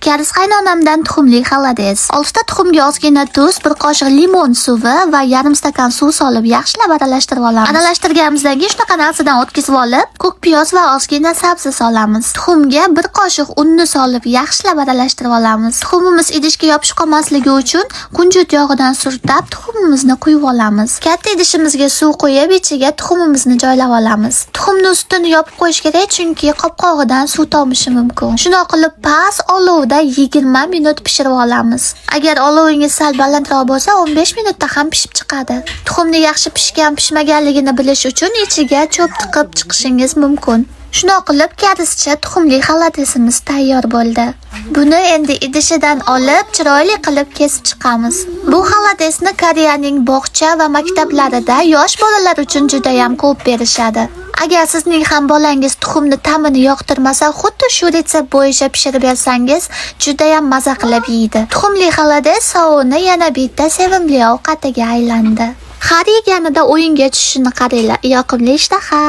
Kariz qaynonamdan tuxumli xolades. 6 ta tuxumga ozgina tuz, 1 qoshiq limon suvi va yarim stakan suv solib yaxshilab aralashtirib olamiz. Aralashtirganimizdan keyin shunaqa narsadan o'tkazib olib, ko'k piyoz va ozgina sabzi solamiz. Tuxumga 1 qoshiq unni solib yaxshilab aralashtirib olamiz. Tuxumimiz idishga yopishib qolmasligi uchun kunjut yog'idan surtab tuxumimizni quyib olamiz. Katta idishimizga suv qo'yib, ichiga tuxumimizni joylab olamiz. Tuxumning ustini yopib qo'yish kerak, chunki qopqog'idan suv tomishi mumkin. Shunday qilib past olovda 20 minut pishirib olamiz. Agar olovingiz sal balandroq bo'lsa, 15 minutda ham pishib chiqadi. Tuxumni yaxshi pishgan-pishmaganligini bilish uchun ichiga cho'p tiqib chiqishingiz mumkin. Shunday qilib karizcha tuxumli xolodesimiz tayyor bo'ldi. Buni endi idishidan olib, chiroyli qilib kesib chiqamiz. Bu xolodesni Koreyaning bog'cha va maktablarida yosh bolalar uchun juda ham ko'p berishadi. Agar sizning ham bolangiz tuxumni ta'mini yoqtirmasa, xuddi shu retsept bo'yicha pishirib bersangiz, juda ham maza qilib yeydi. Tuxumli xolodes sovuni yana bitta sevimli ovqatiga aylandi. Har yeganida o'yinga tushishini qaranglar, yoqimli ishtaha.